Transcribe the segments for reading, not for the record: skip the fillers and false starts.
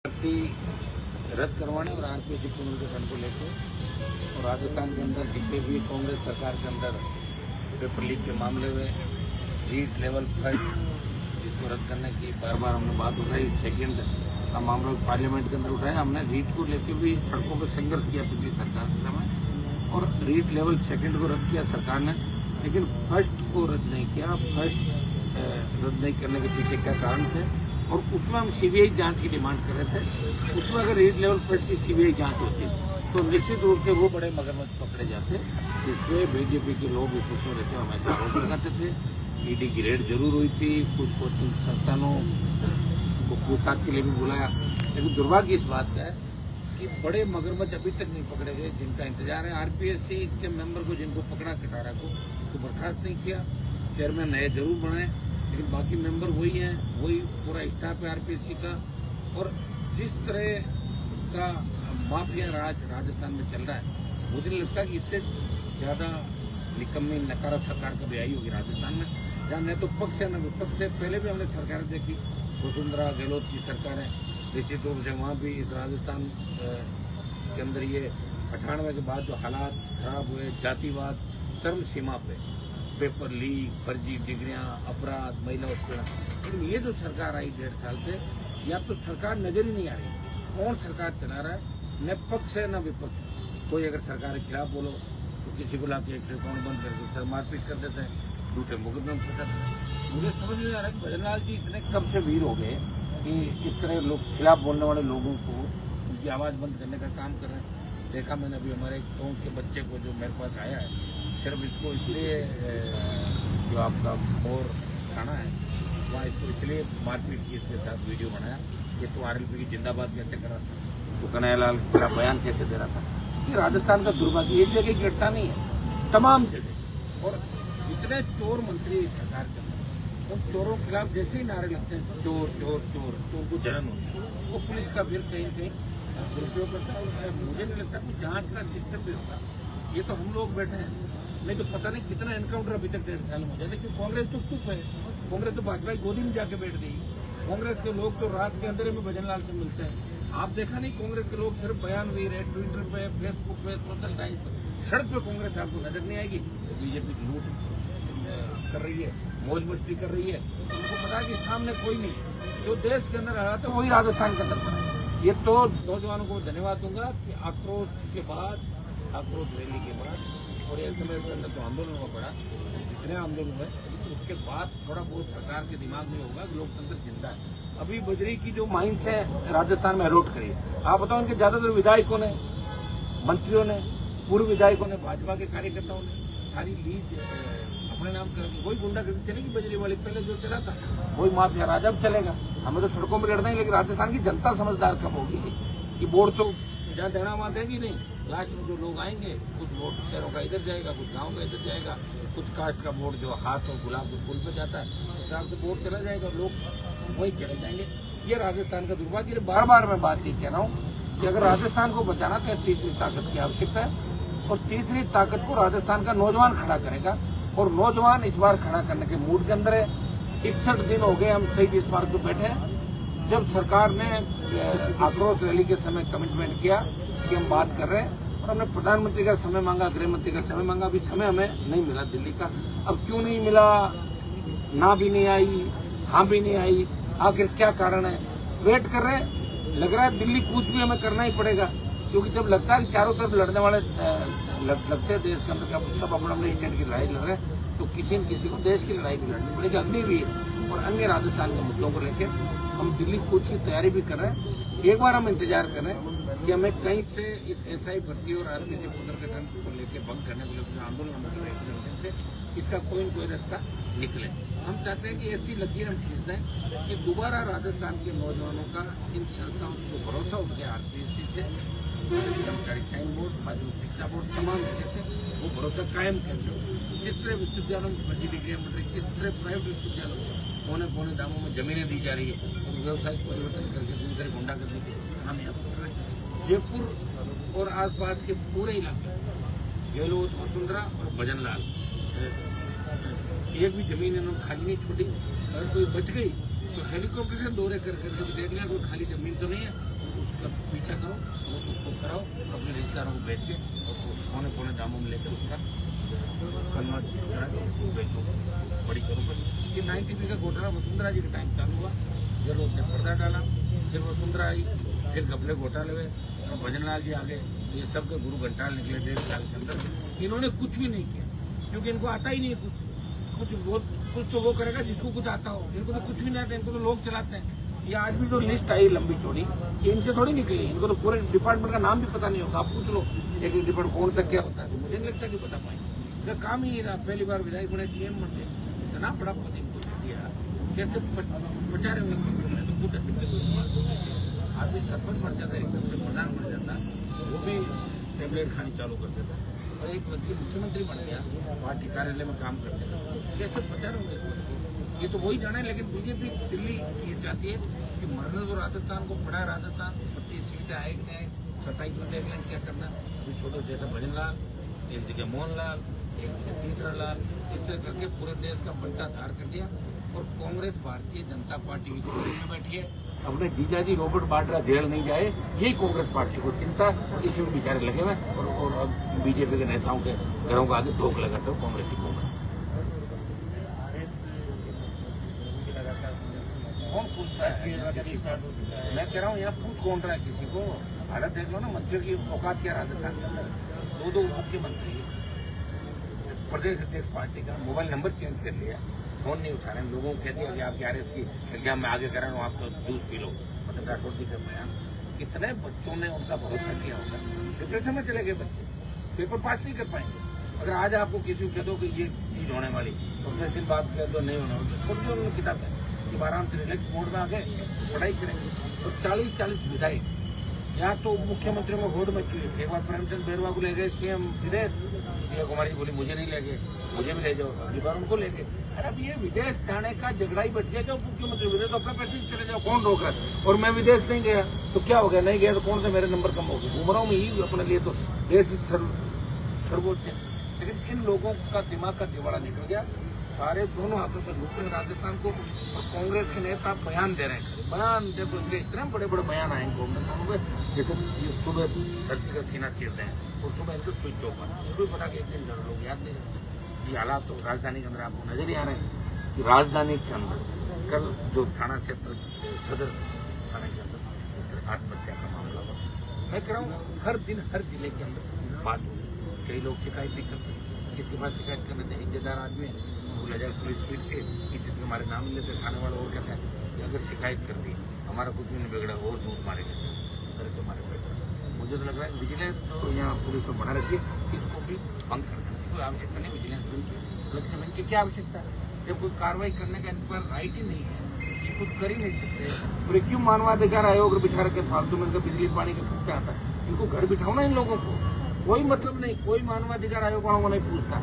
भर्ती रद्द करवाने और आरपीएससी पुनर्गठन को लेकर और राजस्थान के अंदर जितने भी कांग्रेस सरकार के अंदर पेपर लीक के मामले हुए, रीट लेवल फर्स्ट जिसको रद्द करने की बार बार हमने बात उठाई, सेकंड का मामला पार्लियामेंट के अंदर उठाया। हमने रीट को लेकर भी सड़कों पर संघर्ष किया पिछली सरकार के समय और रीट लेवल सेकंड को रद्द किया सरकार ने, लेकिन फर्स्ट को रद्द नहीं किया। फर्स्ट रद्द नहीं करने के पीछे क्या कारण थे और उसमें हम सीबीआई जांच की डिमांड कर रहे थे। उसमें अगर रीट लेवल फर्स्ट की सीबीआई जांच होती तो निश्चित रूप से वो बड़े मगरमच्छ पकड़े जाते, जिसपे बीजेपी के लोग विपक्ष में रहते हमेशा आरोप लगाते थे। ईडी की रेड जरूर हुई थी, कुछ कोचिंग संस्थानों को पूछताछ के लिए भी बुलाया, लेकिन दुर्भाग्य इस बात का है कि बड़े मगरमच्छ अभी तक नहीं पकड़े गए जिनका इंतजार है। आरपीएससी के मेंबर को जिनको पकड़ा कटारा को तो बर्खास्त नहीं किया, चेयरमैन नए जरूर बनाए, लेकिन बाकी मेंबर वही हैं, वही पूरा स्टाफ है आरपीएससी का। और जिस तरह का माफिया राज राजस्थान में चल रहा है, मुझे नहीं लगता कि इससे ज्यादा निकम्मी नकारा सरकार कभी आई होगी राजस्थान में, जहाँ न तो पक्ष है न विपक्ष है। पहले भी हमने सरकारें देखी, वसुंधरा गहलोत की सरकारें, निश्चित रूप से वहाँ भी इस राजस्थान के अंदर ये 98 के बाद जो हालात खराब हुए, जातिवाद चरम सीमा पे, पेपर लीक, फर्जी डिग्रियां, अपराध, महिला उत्पीड़न, लेकिन ये जो सरकार आई 1.5 साल से, या तो सरकार नजर ही नहीं आ रही कौन सरकार चला रहा है, न पक्ष है न विपक्ष। कोई अगर सरकार के खिलाफ बोलो तो किसी को लाके एक से अकाउंट बंद करके सर मारपीट कर देते हैं, झूठे मुकदमे में फंसाते हैं। मुझे समझ नहीं आ रहा कि भजनलाल जी इतने कब से वीर हो गए कि इस तरह लोग खिलाफ बोलने वाले लोगों को उनकी आवाज बंद करने का काम कर रहे हैं। देखा मैंने अभी हमारे गाँव के बच्चे को जो मेरे पास आया है, सिर्फ इसको इसलिए जो आपका और थाना है वहाँ इसको इसलिए मारपीट की, इसके साथ वीडियो बनाया कि तो आरएलपी की जिंदाबाद कैसे करा था, तो कन्हैयालाल का बयान कैसे दे रहा था। ये राजस्थान का दुर्भाग्य, एक जगह की घटना नहीं है, तमाम जगह। और जितने चोर मंत्री सरकार के अंदर, उन चोरों के खिलाफ जैसे ही नारे लगते हैं चोर चोर चोर, तो उनको जलन होती है। वो पुलिस का फिर कहीं कहीं दुरुपयोग करता है। मुझे नहीं लगता कोई जांच का सिस्टम भी होगा। ये तो हम लोग बैठे हैं, नहीं तो पता नहीं कितना एनकाउंटर अभी तक 1.5 साल में हो जाए, लेकिन कांग्रेस तो चुप है। कांग्रेस तो भाजपा की गोदी में जाके बैठ गई। कांग्रेस के लोग तो रात के अंदर में भजनलाल से मिलते हैं। आप देखा नहीं, कांग्रेस के लोग सिर्फ बयानवीर है, ट्विटर पे, फेसबुक पे, सोशल टाइम पे, सड़क पे कांग्रेस आपको नजर नहीं आएगी। बीजेपी लूट कर रही है, मौज मस्ती कर रही है, उनको पता है कि सामने कोई नहीं। जो देश के अंदर हालात है वही राजस्थान के अंदर पड़ा है। ये तो नौजवानों को धन्यवाद दूंगा कि आक्रोश के बाद, आक्रोश रैली के बाद और ऐसे में अंदर तो आंदोलन हुआ पड़ा, जितने आंदोलन हुए उसके बाद थोड़ा बहुत सरकार के दिमाग में होगा कि लोकतंत्र जिंदा है। अभी बजरी की जो माइंस है राजस्थान में अरोट करी, आप बताओ इनके ज्यादातर विधायकों ने, मंत्रियों ने, पूर्व विधायकों ने, भाजपा के कार्यकर्ताओं ने सारी लीज अपने नाम कर, वही गुंडागर्दी चलेगी बजरी वाली, पहले जो चला था वही माफिया राज अब चलेगा। हमें तो सड़कों में लड़ना ही, लेकिन राजस्थान की जनता समझदार कब होगी कि वोट तो जहाँ देना वहाँ देगी नहीं। लास्ट में जो लोग आएंगे, कुछ वोट शहरों का इधर जाएगा, कुछ गांव का इधर जाएगा, कुछ कास्ट का वोट जो हाथ और गुलाब के फूल पे जाता है उस हिसाब से वोट चला जाएगा, लोग वही चले जाएंगे। ये राजस्थान का दुर्भाग्य। बार बार मैं बात ये कह रहा हूँ कि अगर राजस्थान को बचाना तो तीसरी ताकत की आवश्यकता है, और तीसरी ताकत को राजस्थान का नौजवान खड़ा करेगा, और नौजवान इस बार खड़ा करने के मूड के अंदर है। 61 दिन हो गए हम शहीद स्मारक पर बैठे हैं। जब सरकार ने आक्रोश रैली के समय कमिटमेंट किया कि हम बात कर रहे हैं, और हमने प्रधानमंत्री का समय मांगा, गृह मंत्री का समय मांगा, अभी समय हमें नहीं मिला दिल्ली का। अब क्यों नहीं मिला, ना भी नहीं आई, हाँ भी नहीं आई, आखिर क्या कारण है, वेट कर रहे हैं। लग रहा है दिल्ली कूच भी हमें करना ही पड़ेगा, क्योंकि जब लगता है कि चारों तरफ लड़ने वाले लगते हैं देश के अंदर सब अपने अपने स्टेट की लड़ाई लड़ रहे हैं, तो किसी न किसी को देश की लड़ाई भी लड़नी पड़ेगी, अग्निवीर और अन्य राजस्थान के मुद्दों को लेकर हम दिल्ली कूच की तैयारी भी कर रहे हैं। एक बार हम इंतजार कर रहे हैं कि हमें कहीं से इस एसआई भर्ती और आरपीएससी पुनर्गठन को लेकर बंद करने को लेकर आंदोलन हम कर रहे हैं, इसका कोई न कोई रास्ता निकले। हम चाहते हैं कि ऐसी लकीर हम खींच दें कि दोबारा राजस्थान के नौजवानों का इन संस्थाओं को भरोसा उठ गया, आरपीएससी से, कर्मचारी चयन बोर्ड, माध्यमिक शिक्षा बोर्ड, तमाम जगह से वो भरोसा कायम कैसे हो। किस तरह विश्वविद्यालयों में फर्जी डिग्रियां मिल रही, किस तरह प्राइवेट विश्वविद्यालयों में पौने दामों में जमीनें दी जा रही है, व्यवसायिक परिवर्तन करके दूसरे गुंडागर्दी के नाम याद कर रहे हैं। जयपुर और आसपास के पूरे इलाके, गहलोत, वसुंधरा और भजनलाल, एक भी जमीन इन्होंने खाली नहीं छोड़ी। अगर कोई बच गई तो हेलीकॉप्टर से दौरे कर करके देख लिया कोई खाली जमीन तो नहीं है, उसका पीछा करो, उसको कराओ, अपने रिश्तेदारों को भेज के पौने पौने दामों में लेकर उसका कन्वर्ट करा के उसको बेचो, बड़ी करो। ये 90 का घोटाला वसुंधरा जी का टाइम चालू हुआ, जब उसने पर्दा डाला, फिर वसुंधरा आई, फिर कपड़े घोटाले हुए, भजन लाल जी आगे, ये सब के गुरु घंटाल निकले 1.5 साल के अंदर। इन्होंने कुछ भी नहीं किया क्योंकि इनको आता ही नहीं है कुछ तो वो करेगा जिसको कुछ आता हो। इनको तो कुछ भी नहीं आता, इनको तो लोग चलाते हैं। ये आज भी जो लिस्ट आई लंबी चौड़ी, ये इनसे थोड़ी निकली, इनको तो पूरे डिपार्टमेंट का नाम भी पता नहीं होगा। आप पूछ लो एक डिपार्टमेंट कौन तक क्या होता है, तो मुझे नहीं लगता कि पता पाएंगे। इनका काम ही रहा, पहली बार विधायक बने, सीएम बन गए, इतना बड़ा पद इनको दिया, कैसे बचा रहे होंगे तो खुद आदमी सरपंच बन जाता है, एकदम से प्रधान बन जाता, वो भी टेबलेट खानी चालू कर देता, और एक व्यक्ति मुख्यमंत्री बन गया, पार्टी कार्यालय में काम करते थे, कैसे बचा रहे होंगे। ये तो वही जाना है। लेकिन बीजेपी दिल्ली ये चाहती है कि मरने तो राजस्थान को पड़ा है, राजस्थान 25 सीटें आएगी नहीं, 27 में देख लें क्या करना। अभी छोटे जैसा भजन लाल, एक जगह मोहन लाल, एक जगह तीसरा लाल, इस तरह करके पूरे देश का पलटा धार कर दिया। और कांग्रेस भारतीय जनता पार्टी भी में बैठी है, अपने जीजाजी रॉबर्ट वाड्रा जेल नहीं जाए, यही कांग्रेस पार्टी को चिंता है, और इसी में बेचारे लगे हुए। और अब बीजेपी के नेताओं के घरों को आगे धोख लगाते हो कांग्रेसी को। कौन पूछता है? मैं कह रहा हूँ यहाँ पूछ कौन रहा है किसी को? हालत देख लो ना, मंत्रियों की औकात क्या राजस्थान के अंदर। 2 मुख्यमंत्री, प्रदेश अध्यक्ष पार्टी का, मोबाइल नंबर चेंज कर लिया, फोन नहीं उठा रहे हैं, लोगों को कह दिया कि आपके आरएस की एग्जाम में आगे कर रहा हूँ, आप तो जूस पी लो। मतलब राठौर जी का बयान, कितने बच्चों ने उनका भरोसा किया होगा, डिप्रेशन में चले गए बच्चे, पेपर पास नहीं कर पाएंगे। अगर आज आपको किसी को कह दो कि ये चीज होने वाली, तो 10 दिन बाद कह दो नहीं होने वाली, छोड़ दो उन्होंने किताब है, जब आराम से रिलैक्स मोड में आ गए पढ़ाई करेंगे। और 40 विधायक यहाँ तो मुख्यमंत्री में होड़ मची हुई। एक बार प्रेमचंद बैरवा को ले गए सीएम विदेश, प्रिया कुमारी बोली मुझे नहीं ले गए, मुझे भी ले जाओ, अगली बार उनको ले गए। अरे अब ये विदेश जाने का झगड़ा ही बच गया, जो मुख्यमंत्री विदेश अपने पैसे चले जाओ, कौन रोक रहा है। और मैं विदेश नहीं गया तो क्या हो गया, नहीं गया तो कौन से मेरे नंबर कम हो गए, घूम रहा हूँ मैं अपने लिए, तो देश सर्वोच्च है। लेकिन इन लोगों का दिमाग का दिवाड़ा निकल गया, सारे दोनों हाथों से लूट रहे राजस्थान को। और कांग्रेस के नेता बयान दे रहे हैं, बयान देखो इनके इतने बड़े बड़े बयान आए कांग्रेस, जैसे सुबह धरती का सीना चीरते हैं और सुबह इनको स्विच ऑफ है। उनको भी पता कि एक दिन लोग याद नहीं रहे। ये हालात तो राजधानी के अंदर आपको नजर ही आ रहे हैं कि राजधानी के अंदर कल जो थाना क्षेत्र सदर थाने के अंदर आत्महत्या का मामला हुआ। मैं कह रहा हूँ हर दिन हर जिले के अंदर बात हो रही, कई लोग शिकायत भी करते हैं, किसके पास शिकायत करने थे, इज्जतदार आदमी है, बोला जाए पुलिस पीट के इज्जत के हमारे नाम लेते, थाने वाले और कहते हैं कि अगर शिकायत कर दी हमारा कुछ भी नहीं बिगड़ा, और झूठ मारेंगे करके हमारे बैठे। मुझे तो लग रहा है विजिलेंस तो यहाँ पुलिस को बना रखी है, इसको भी भंग कर देना कोई आवश्यकता नहीं। विजिलेंस लक्ष्य की क्या आवश्यकता है जब कोई कार्रवाई करने का इन पर राइट ही नहीं है, ये कुछ कर ही नहीं सकते। और क्यों मानवाधिकार आयोग बिठा रखे फालतू में, इनका बिजली पानी का खर्चा आता है, इनको घर बिठाओ ना इन लोगों को, कोई मतलब नहीं, कोई मानवाधिकार आयोग वालों को नहीं पूछता।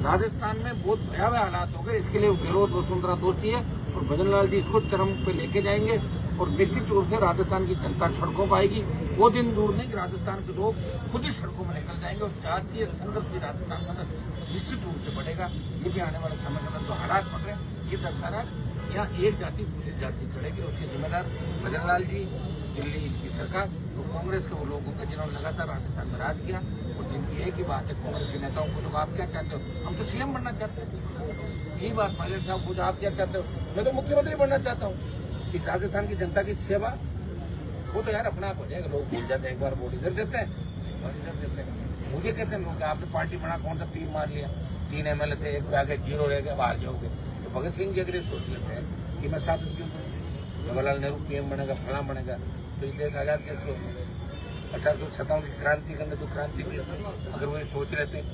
राजस्थान में बहुत भयावह हालात हो गए, इसके लिए गहलोत वसुंधरा दोषी है और भजन लाल जी इसको चरम पे लेके जाएंगे। और निश्चित रूप से राजस्थान की जनता सड़कों पर आएगी, वो दिन दूर नहीं कि राजस्थान के लोग खुद ही सड़कों में निकल जाएंगे और जातीय संघर्ष भी राजस्थान के अंदर निश्चित रूप से बढ़ेगा। ये भी आने वाले समय के अंदर जो हालात बढ़ रहे हैं ये दर्शा रहा है यहाँ एक जाति दूसरी जाति चढ़ेगी, और उसके जिम्मेदार भजन लाल जी, दिल्ली की सरकार, तो कांग्रेस के वो लोगों का जिन्होंने लगातार राजस्थान में राज किया। और जिनकी एक ही बात है कांग्रेस के नेताओं को, तो आप क्या चाहते हो, हम तो सीएम बनना चाहते हैं, यही बात पायलट साहब पूछा आप क्या चाहते हो, मैं तो मुख्यमंत्री बनना चाहता हूँ। कि राजस्थान की जनता की सेवा वो तो यार अपना आप हो जाएगा, लोग भूल जाते हैं, एक बार वोट इधर देते हैं और इधर देते हैं। मुझे कहते हैं लोग आपने पार्टी बना, कौन सा तीर मार लिया, 3 MLA थे, एक पे आगे 0 रह गया, बाहर जाओगे। तो भगत सिंह जी अगर सोच लेते हैं कि मैं 7 क्यों बनूँ, जवाहरलाल नेहरू PM बनेगा, फला बनेगा, तो ये देश आजाद कैसे होगा। 1857 की क्रांति के अंदर जो क्रांति हुई, अगर वो ये सोच रहे थे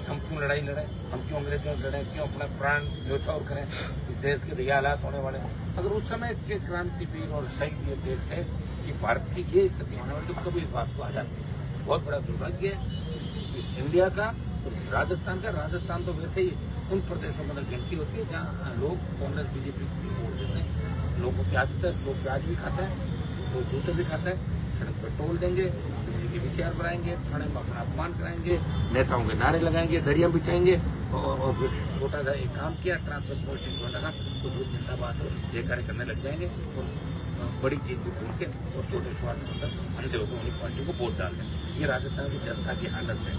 हम क्यों लड़ाई लड़े, हम क्यों अंग्रेजों से लड़े, क्यों अपना प्राण न्यौछावर करें, इस देश के ये हालात होने वाले। अगर उस समय के क्रांतिवीर और शहीद ये देखते कि भारत की ये स्थिति होने वाली, तो कभी इस बात को आ जाती। बहुत बड़ा दुर्भाग्य है इस इंडिया का, राजस्थान का। राजस्थान तो वैसे ही उन प्रदेशों के अंदर गिनती होती है जहाँ लोग कांग्रेस BJP की वोट देते हैं। लोगों की आदत है, सो प्याज भी खाता है, तो जूते भी खाता है, सड़क पर टोल देंगे, बिजली के विचार बनाएंगे, थाने में अपना अपमान कराएंगे, नेताओं के नारे लगाएंगे, दरिया बिछाएंगे और फिर छोटा सा एक काम किया ट्रांसपोर्ट पोस्टिंग छोटा था तो बहुत जिंदाबाद हो ये कार्य करने लग जाएंगे और बड़ी चीज को भूल के और छोटे स्वार्थ अंदर अंधे होकर उन्हीं पार्टी को वोट डाल दें। ये राजस्थान की जनता की हालत है।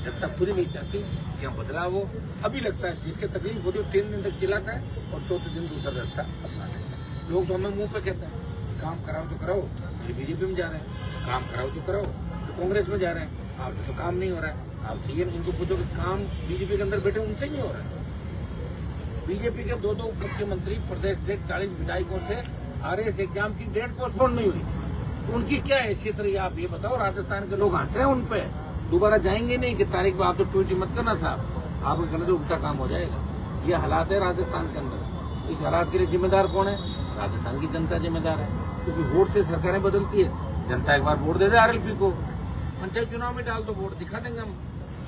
जनता खुद ही नहीं चाहती कि हम बदलाव हो। अभी लगता है जिसके तकलीफ होती है 3 दिन तक चिल्लाता है और चौथे दिन दूसरा रास्ता अपना लेता है। लोग तो हमें मुंह पे कहते हैं काम कराओ तो कराओ, फिर बीजेपी में जा रहे हैं, काम कराओ तो कराओ तो कांग्रेस में जा रहे हैं। आपसे तो काम नहीं हो रहा है। आप चाहिए इनको पूछो कि काम बीजेपी के अंदर बैठे उनसे नहीं हो रहा है। बीजेपी के 2 मुख्यमंत्री प्रदेश के 40 विधायकों से RS एग्जाम की डेट पोस्टपोन नहीं हुई तो उनकी क्या हैसियत रही आप ये बताओ। राजस्थान के लोग हंस रहे हैं उन पे, दोबारा जाएंगे नहीं कि तारीख में आप तो ट्वीट मत करना साहब, आपके कहने से उल्टा काम हो जाएगा। ये हालात है राजस्थान के अंदर। इस हालात के लिए जिम्मेदार कौन है? राजस्थान की जनता जिम्मेदार है, क्योंकि वोट से सरकारें बदलती है। जनता एक बार वोट दे दे RLP को, पंचायत चुनाव में डाल दो वोट, दिखा देंगे हम,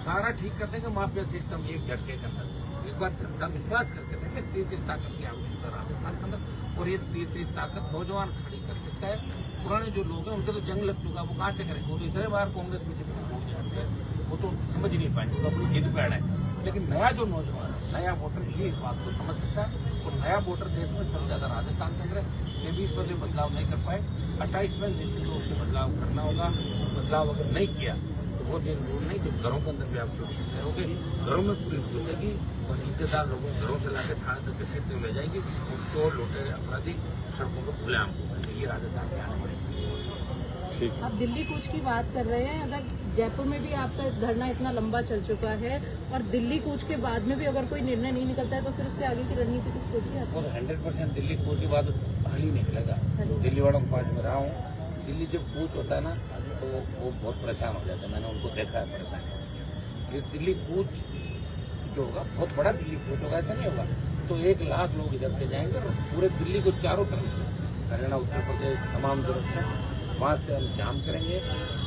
सारा ठीक कर देंगे माफिया सिस्टम एक झटके के अंदर। एक बार जनता विश्वास करके देंगे तीसरी ताकत की आवश्यकता राजस्थान के अंदर, और ये तीसरी ताकत नौजवान खड़ी कर सकता है। पुराने जो लोग हैं उनका तो जंग लग चुका है, वो कहाँ से करेंगे? वो तो इतने बार कांग्रेस बीजेपी से वोट देते हैं, वो तो समझ ही नहीं पाएंगे, वो अपनी जिद पे अड़े हैं। लेकिन नया जो नौजवान है, नया वोटर ये इस बात को समझ सकता है, और नया वोटर देश में सबसे ज्यादा राजस्थान के अंदर है। 23 पर बदलाव नहीं कर पाए, 28 में निश्चित रूप से बदलाव करना होगा। बदलाव अगर नहीं किया तो वो दिन दूर नहीं, तो घरों के अंदर भी आप सुरक्षित रहोगे, घरों में पुलिस घुसेगी और इज्जतदार लोगों को घरों से लाकर थाने तक घसीटते हुए ले जाएगी और चोर लुटेरे अपराधी सड़कों पर खुलेआम होगा। ये राजस्थान के आने वाली स्थिति है। आप दिल्ली कूच की बात कर रहे हैं, अगर जयपुर में भी आपका धरना इतना लंबा चल चुका है और दिल्ली कूच के बाद में भी अगर कोई निर्णय नहीं निकलता है तो फिर उसके आगे की रणनीति कुछ सोचिए आप? 100% दिल्ली कूच के बाद हल ही निकलेगा। दिल्ली वालों के पास में रहा हूँ, दिल्ली जब कूच होता है ना तो वो बहुत परेशान हो जाता है। मैंने उनको देखा है परेशान। दिल्ली कूच जो होगा बहुत बड़ा दिल्ली कूच होगा, ऐसा नहीं होगा तो 1 लाख लोग इधर से जाएंगे और पूरे दिल्ली को चारों तरफ से हरियाणा उत्तर प्रदेश तमाम जरूरत है वहाँ से हम जाम करेंगे।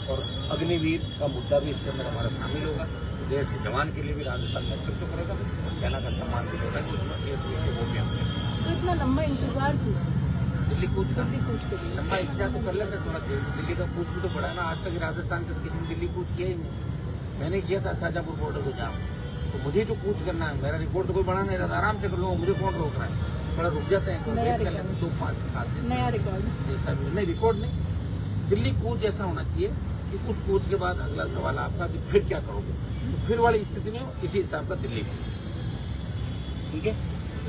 और अग्निवीर का मुद्दा भी इसके अंदर हमारा शामिल होगा। देश के जवान के लिए भी राजस्थान नेतृत्व करेगा और सेना का सम्मान भी होगा कि उसमें एक विषय वो भी हम करेंगे। तो इतना लंबा इंतजार क्यों दिल्ली कूच का? दिल्ली कूच के लिए लंबा इंतजार तो कर लेते थोड़ा देर। दिल्ली का कूच भी तो बड़ा है ना, आज तक राजस्थान से तो किसी ने दिल्ली कूच किया ही नहीं। मैंने किया था शाहजहाँपुर बॉर्डर को जाम, तो मुझे तो कूच करना है, मेरा रिकॉर्ड तो कोई बड़ा नहीं रहता, आराम से कर लूँगा, मुझे कौन रोक रहा है? थोड़ा रुक जाते हैं, 2, 5, 7 दिन नया रिकॉर्ड जैसा भी नहीं, रिकॉर्ड नहीं। दिल्ली कूच ऐसा होना चाहिए कि उस कूच के बाद अगला सवाल आपका कि फिर क्या करोगे, तो फिर वाली स्थिति में इसी हिसाब का दिल्ली कूच। ठीक है।